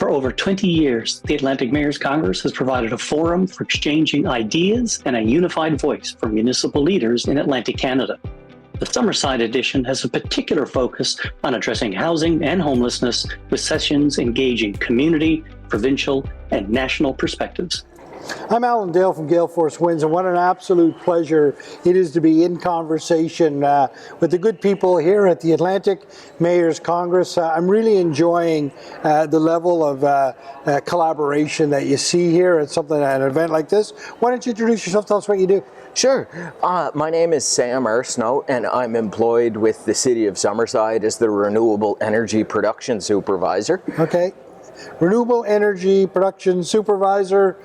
For over 20 years, the Atlantic Mayors Congress has provided a forum for exchanging ideas and a unified voice for municipal leaders in Atlantic Canada. The Summerside edition has a particular focus on addressing housing and homelessness, with sessions engaging community, provincial, and national perspectives. I'm Alan Dale from Gale Force Winds, and what an absolute pleasure it is to be in conversation with the good people here at the Atlantic Mayors Congress. I'm really enjoying the level of collaboration that you see here at an event like this. Why don't you introduce yourself, tell us what you do? Sure. My name is Sam Arsenault, and I'm employed with the City of Summerside as the Renewable Energy Production Supervisor. Okay. Renewable Energy Production Supervisor.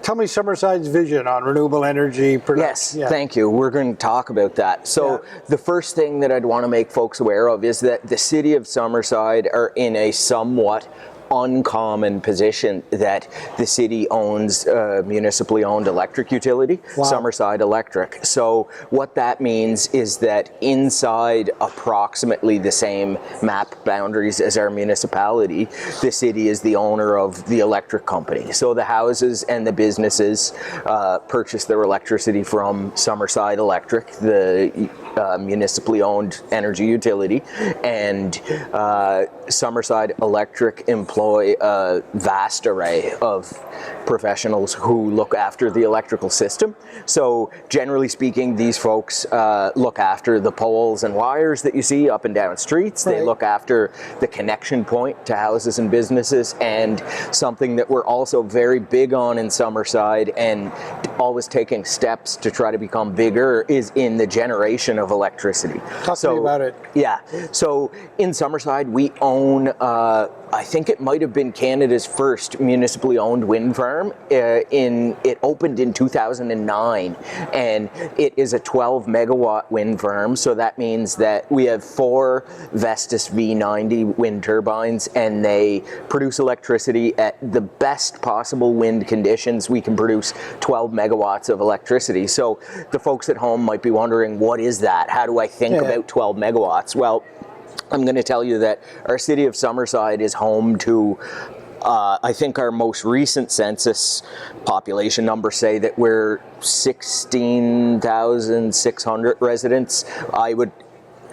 Tell me Summerside's vision on renewable energy production. Yes, thank you. We're going to talk about that. So the first thing that I'd want to make folks aware of is that the City of Summerside are in a somewhat uncommon position that the city owns a municipally owned electric utility, Summerside Electric. So what that means is that inside approximately the same map boundaries as our municipality, the city is the owner of the electric company. So the houses and the businesses purchase their electricity from Summerside Electric, the municipally owned energy utility, and Summerside Electric employ a vast array of professionals who look after the electrical system. So generally speaking, these folks look after the poles and wires that you see up and down streets. They look after the connection point to houses and businesses, and something that we're also very big on in Summerside and always taking steps to try to become bigger is in the generation of electricity. Talk to me about it. Yeah. So in Summerside, we own I think it might have been Canada's first municipally owned wind farm. It opened in 2009, and it is a 12 megawatt wind farm. So that means that we have 4 Vestas V90 wind turbines, and they produce electricity at the best possible wind conditions. We can produce 12 megawatts of electricity. So the folks at home might be wondering, what is that? How do I think about 12 megawatts? Well, I'm going to tell you that our City of Summerside is home to, I think our most recent census population numbers say that we're 16,600 residents. I would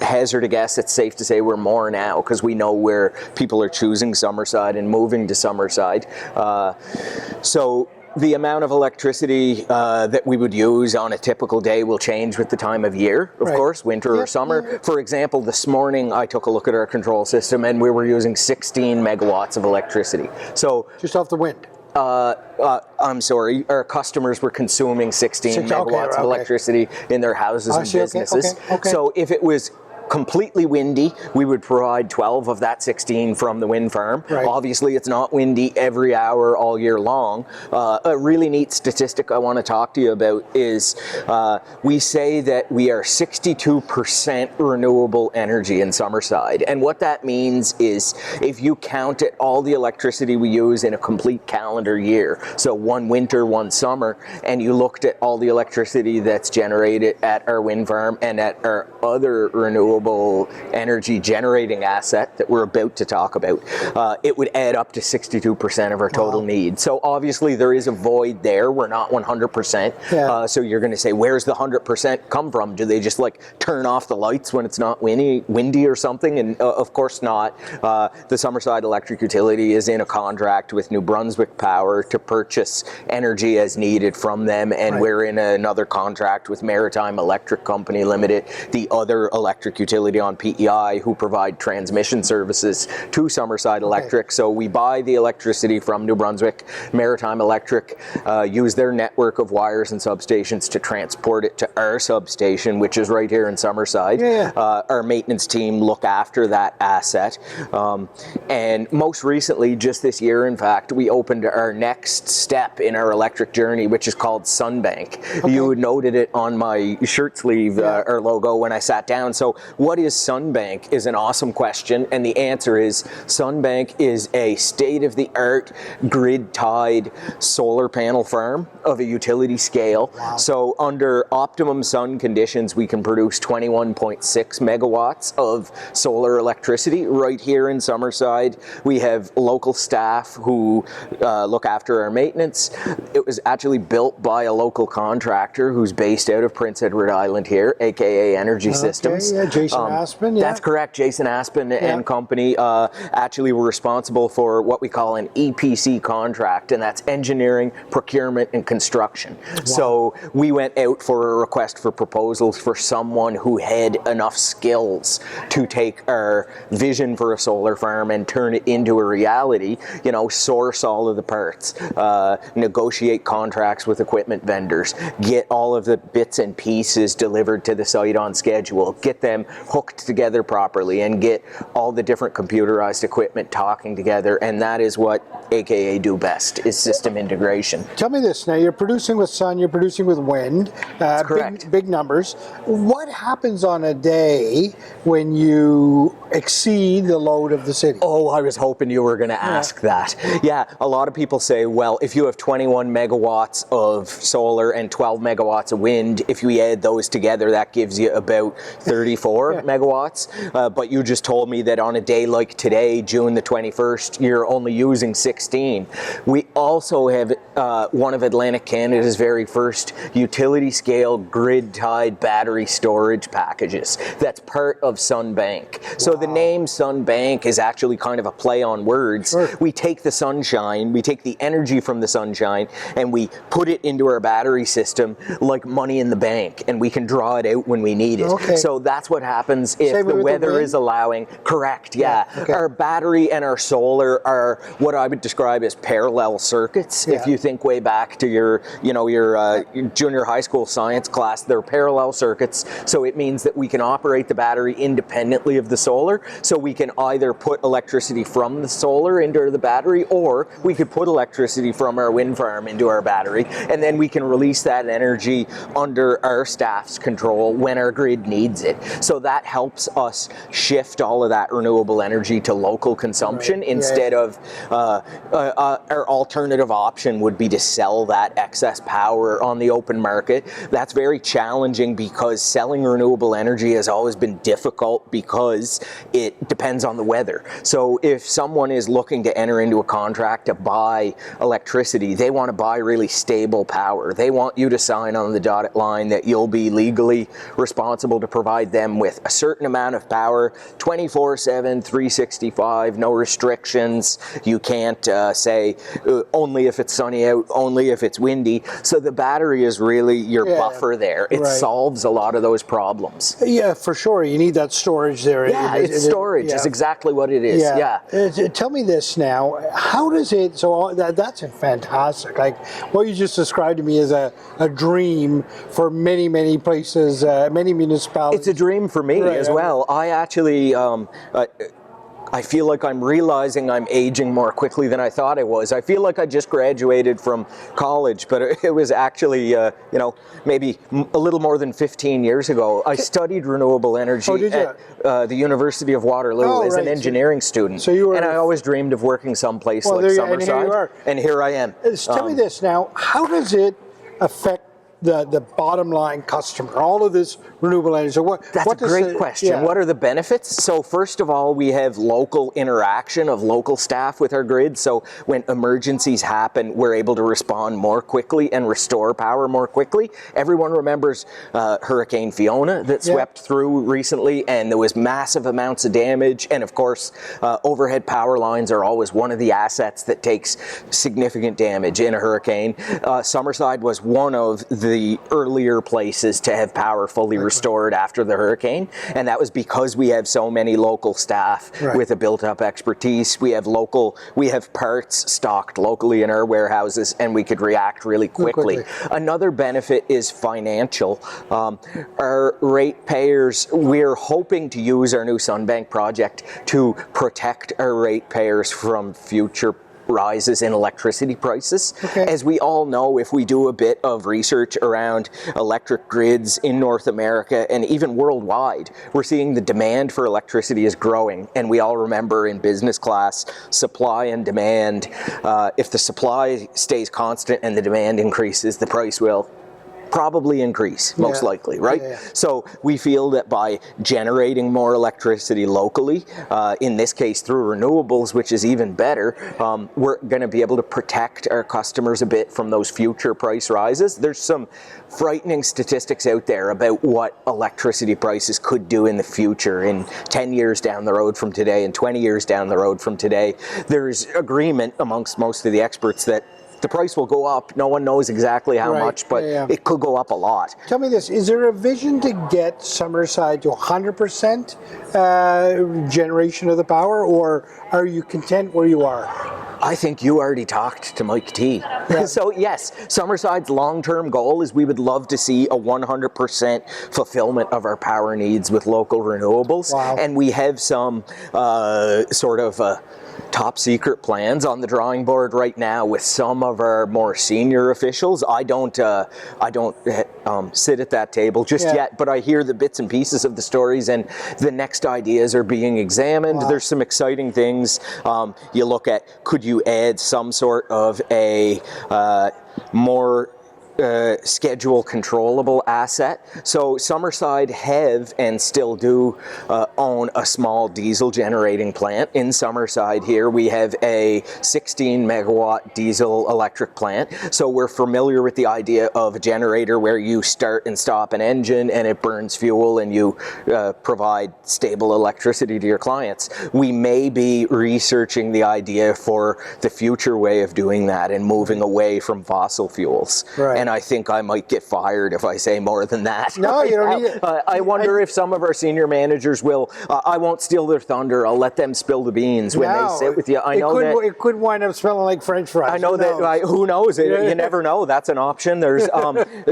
hazard a guess it's safe to say we're more now, because we know where people are choosing Summerside and moving to Summerside. So the amount of electricity that we would use on a typical day will change with the time of year, of course, winter or summer. For example, this morning I took a look at our control system and we were using 16 megawatts of electricity. So just off the wind. I'm sorry, our customers were consuming 16 megawatts of electricity in their houses and businesses. So if it was completely windy, we would provide 12 of that 16 from the wind farm. Obviously, it's not windy every hour all year long. A really neat statistic I want to talk to you about is we say that we are 62% renewable energy in Summerside. And what that means is if you counted all the electricity we use in a complete calendar year, so one winter, one summer, and you looked at all the electricity that's generated at our wind farm and at our other renewable energy generating asset that we're about to talk about, it would add up to 62% of our total need. So obviously there is a void there. We're not 100%. So you're going to say, where's the 100% come from? Do they just like turn off the lights when it's not windy or something? And of course not. The Summerside Electric Utility is in a contract with New Brunswick Power to purchase energy as needed from them, and we're in another contract with Maritime Electric Company Limited, the other electric utility on PEI, who provide transmission services to Summerside Electric. So we buy the electricity from New Brunswick. Maritime Electric use their network of wires and substations to transport it to our substation, which is right here in Summerside. Our maintenance team look after that asset. And most recently, just this year, in fact, we opened our next step in our electric journey, which is called Sunbank. You noted it on my shirt sleeve, our logo, when I sat down. So what is Sunbank is an awesome question, and the answer is Sunbank is a state-of-the-art grid-tied solar panel farm of a utility scale. Wow. So under optimum sun conditions, we can produce 21.6 megawatts of solar electricity right here in Summerside. We have local staff who look after our maintenance. It was actually built by a local contractor who's based out of Prince Edward Island here, aka Energy Systems. Yeah, Jason Aspen. Yeah. That's correct. Jason Aspen and company actually were responsible for what we call an EPC contract, and that's engineering, procurement, and construction. Wow. So we went out for a request for proposals for someone who had enough skills to take our vision for a solar farm and turn it into a reality, you know, source all of the parts, negotiate contracts with equipment vendors, get all of the bits and pieces delivered to the site on schedule, get them hooked together properly, and get all the different computerized equipment talking together. And that is what AKA do best, is system integration. Tell me this, now you're producing with sun, you're producing with wind, That's correct. Big numbers. What happens on a day when you exceed the load of the city? Oh, I was hoping you were going to ask that. Yeah, a lot of people say, well, if you have 21 megawatts of solar and 12 megawatts of wind, if you add those together, that gives you about 34 megawatts. But you just told me that on a day like today, June the 21st, you're only using 16. We also have one of Atlantic Canada's very first utility scale grid-tied battery storage packages. That's part of Sunbank. So the name Sunbank is actually kind of a play on words. Sure. We take the sunshine, we take the energy from the sunshine, and we put it into our battery system like money in the bank, and we can draw it out when we need it. Okay. So that's what happens if the weather is allowing. Correct, yeah. Okay. Our battery and our solar are what I would describe as parallel circuits. Yeah. If you think way back to your junior high school science class, they're parallel circuits. So it means that we can operate the battery independently of the solar. So we can either put electricity from the solar into the battery, or we could put electricity from our wind farm into our battery, and then we can release that energy under our staff's control when our grid needs it. So that helps us shift all of that renewable energy to local consumption instead of our alternative option would be to sell that excess power on the open market. That's very challenging because selling renewable energy has always been difficult because it depends on the weather. So if someone is looking to enter into a contract to buy electricity, they want to buy really stable power. They want you to sign on the dotted line that you'll be legally responsible to provide them with a certain amount of power, 24/7, 365, no restrictions. You can't say only if it's sunny out, only if it's windy. So the battery is really your buffer there. It solves a lot of those problems. Yeah, for sure. You need that storage there. Yeah, it's storage is exactly what it is. Yeah. Tell me this now. How does it, so that's fantastic. Like what you just described to me is a dream for many, many places, many municipalities. It's a dream for me as well. I actually, I feel like I'm realizing I'm aging more quickly than I thought I was. I feel like I just graduated from college, but it was actually, maybe a little more than 15 years ago. I studied renewable energy at the University of Waterloo as an engineering student. So you were, and I always dreamed of working someplace like Summerside, and here I am. Tell me this now, how does it affect the bottom line customer, all of this renewable energy? So That's a great question. Yeah. What are the benefits? So first of all, we have local interaction of local staff with our grid. So when emergencies happen, we're able to respond more quickly and restore power more quickly. Everyone remembers Hurricane Fiona that swept through recently, and there was massive amounts of damage. And of course, overhead power lines are always one of the assets that takes significant damage in a hurricane. Summerside was one of the earlier places to have power fully restored after the hurricane, and that was because we have so many local staff with a built-up expertise. We have parts stocked locally in our warehouses, and we could react really quickly. Another benefit is financial. Our ratepayers, we're hoping to use our new Sunbank project to protect our ratepayers from future rises in electricity prices. As we all know, if we do a bit of research around electric grids in North America and even worldwide, we're seeing the demand for electricity is growing. And we all remember in business class, supply and demand. If the supply stays constant and the demand increases, the price will probably increase, most likely, right? So we feel that by generating more electricity locally, in this case through renewables, which is even better, we're going to be able to protect our customers a bit from those future price rises. There's some frightening statistics out there about what electricity prices could do in the future, in 10 years down the road from today, and 20 years down the road from today. There's agreement amongst most of the experts that the price will go up. No one knows exactly how much, but it could go up a lot. Tell me this, is there a vision to get Summerside to 100% generation of the power, or are you content where you are? I think you already talked to Mike T. So yes, Summerside's long-term goal is we would love to see a 100% fulfillment of our power needs with local renewables. And we have some sort of top secret plans on the drawing board right now with some of our more senior officials. I don't sit at that table just yet, but I hear the bits and pieces of the stories, and the next ideas are being examined. There's some exciting things. You look at, could you add some sort of a more schedule controllable asset. So Summerside have and still do own a small diesel generating plant. In Summerside here we have a 16 megawatt diesel electric plant. So we're familiar with the idea of a generator where you start and stop an engine and it burns fuel and you provide stable electricity to your clients. We may be researching the idea for the future way of doing that and moving away from fossil fuels. And I think I might get fired if I say more than that. No, you don't need it. I wonder if some of our senior managers will. I won't steal their thunder. I'll let them spill the beans when they sit with you. I know that it could wind up smelling like French fries. I know that. Who knows? You never know. That's an option. There's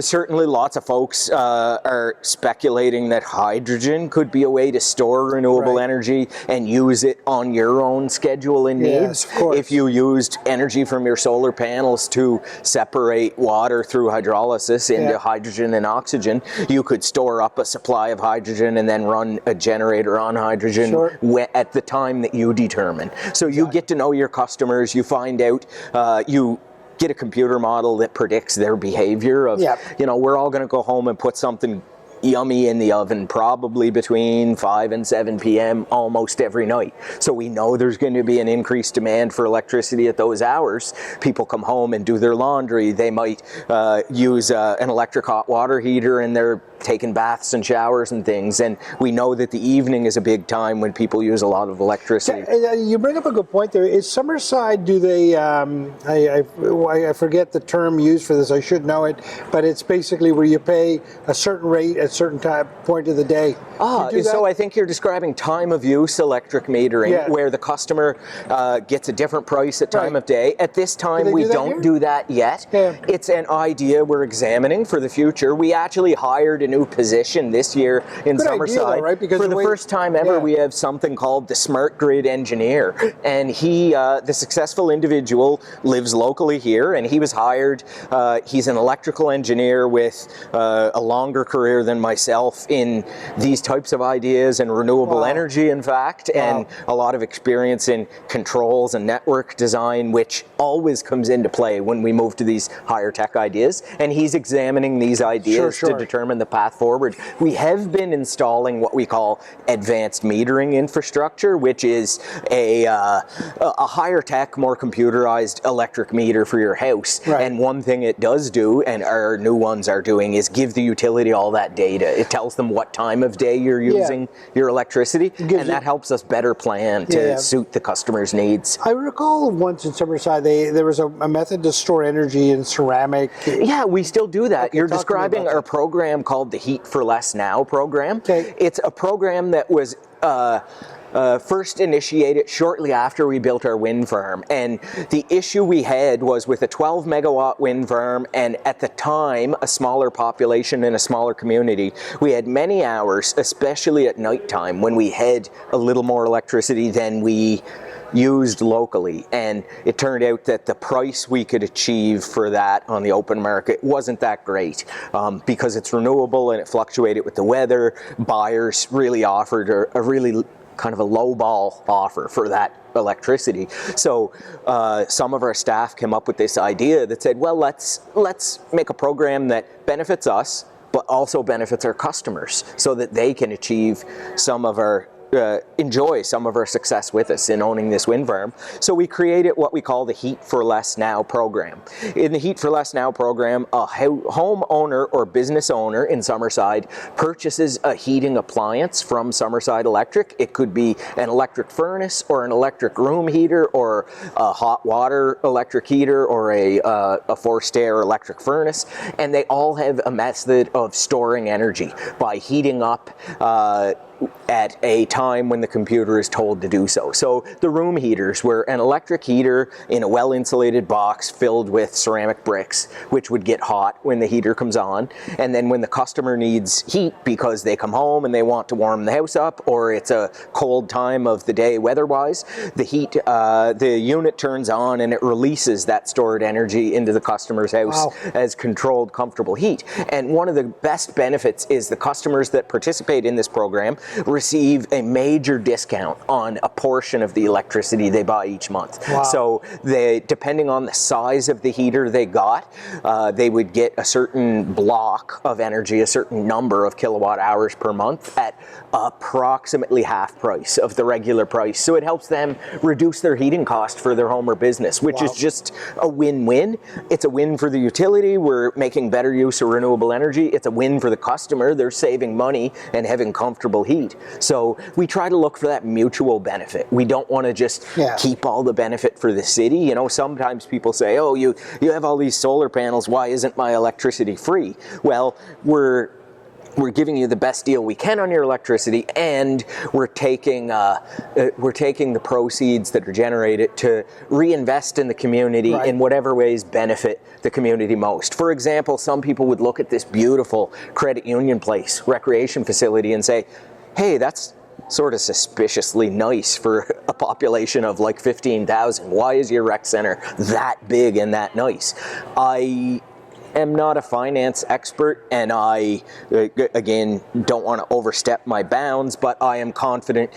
certainly lots of folks are speculating that hydrogen could be a way to store renewable energy and use it on your own schedule and needs. Of course. If you used energy from your solar panels to separate water through hydrolysis into hydrogen and oxygen, you could store up a supply of hydrogen and then run a generator on hydrogen at the time that you determine. So you get to know your customers, you find out, you get a computer model that predicts their behavior of, you know, we're all going to go home and put something yummy in the oven probably between 5 and 7 p.m. almost every night. So we know there's going to be an increased demand for electricity at those hours. People come home and do their laundry. They might use an electric hot water heater and they're taking baths and showers and things. And we know that the evening is a big time when people use a lot of electricity. You bring up a good point there. Is Summerside, do they, I forget the term used for this, I should know it, but it's basically where you pay a certain rate at a certain point of the day. So I think you're describing time of use electric metering, where the customer gets a different price at time of day. At this time, we don't do that yet. It's an idea we're examining for the future. We actually hired a new position this year in Summerside. For the first time ever, we have something called the Smart Grid Engineer. And he, the successful individual, lives locally here, and he was hired. He's an electrical engineer with a longer career than myself in these types of ideas and renewable energy, in fact, and a lot of experience in controls and network design, which always comes into play when we move to these higher tech ideas. And he's examining these ideas to determine the path forward. We have been installing what we call advanced metering infrastructure, which is a higher tech, more computerized electric meter for your house. And one thing it does do, and our new ones are doing, is give the utility all that data. It tells them what time of day you're using your electricity, and that helps us better plan to suit the customer's needs. I recall once in Summerside, there was a method to store energy in ceramic. Yeah, we still do that. You're describing our program called the Heat for Less Now program. It's a program that was first initiated shortly after we built our wind farm. And the issue we had was with a 12 megawatt wind farm, and at the time, a smaller population in a smaller community, we had many hours, especially at nighttime, when we had a little more electricity than we used locally. And it turned out that the price we could achieve for that on the open market wasn't that great, because it's renewable and it fluctuated with the weather. Buyers really offered a really kind of a lowball offer for that electricity. So some of our staff came up with this idea that said, well, let's make a program that benefits us, but also benefits our customers so that they can achieve some of our enjoy some of our success with us in owning this wind farm. So we created what we call the Heat for Less Now program. In the Heat for Less Now program, a homeowner or business owner in Summerside purchases a heating appliance from Summerside Electric. It could be an electric furnace or an electric room heater or a hot water electric heater or a forced air electric furnace. And they all have a method of storing energy by heating up at a time when the computer is told to do so. So the room heaters were an electric heater in a well-insulated box filled with ceramic bricks, which would get hot when the heater comes on. And then when the customer needs heat because they come home and they want to warm the house up, or it's a cold time of the day weather-wise, the unit turns on and it releases that stored energy into the customer's house as controlled, comfortable heat. And one of the best benefits is the customers that participate in this program receive a major discount on a portion of the electricity they buy each month. Wow. So depending on the size of the heater they got, they would get a certain block of energy, a certain number of kilowatt hours per month at approximately half price of the regular price. So it helps them reduce their heating cost for their home or business, which is just a win-win. It's a win for the utility. We're making better use of renewable energy. It's a win for the customer. They're saving money and having comfortable heat. So we try to look for that mutual benefit. We don't want to just keep all the benefit for the city. You know, sometimes people say, oh, you have all these solar panels, why isn't my electricity free? Well, we're giving you the best deal we can on your electricity, and we're taking the proceeds that are generated to reinvest in the community in whatever ways benefit the community most. For example, some people would look at this beautiful credit union place, recreation facility, and say, hey, that's sort of suspiciously nice for a population of like 15,000. Why is your rec center that big and that nice? I am not a finance expert, and I, again, don't want to overstep my bounds, but I am confident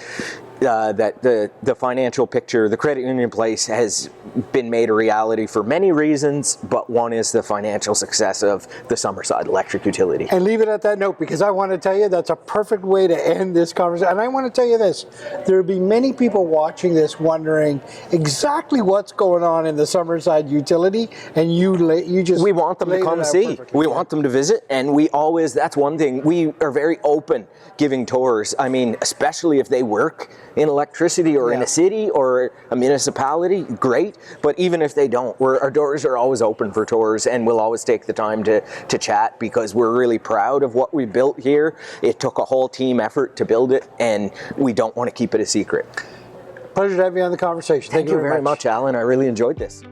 that the financial picture, the credit union place, has been made a reality for many reasons, but one is the financial success of the Summerside Electric Utility. And leave it at that note, because I want to tell you that's a perfect way to end this conversation. And I want to tell you this, there will be many people watching this wondering exactly what's going on in the Summerside Utility, and you just we want them to come see. We want them to visit, and we always, that's one thing, we are very open giving tours. I mean, especially if they work in electricity or in a city or a municipality, great. But even if they don't, our doors are always open for tours, and we'll always take the time to chat, because we're really proud of what we built here. It took a whole team effort to build it, and we don't want to keep it a secret. Pleasure to have you on the conversation. Thank you very much, Alan. I really enjoyed this.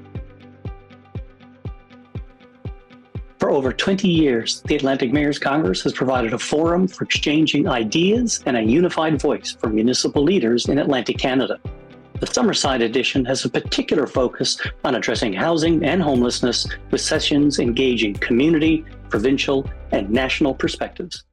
For over 20 years, the Atlantic Mayors Congress has provided a forum for exchanging ideas and a unified voice for municipal leaders in Atlantic Canada. The Summerside edition has a particular focus on addressing housing and homelessness, with sessions engaging community, provincial, and national perspectives.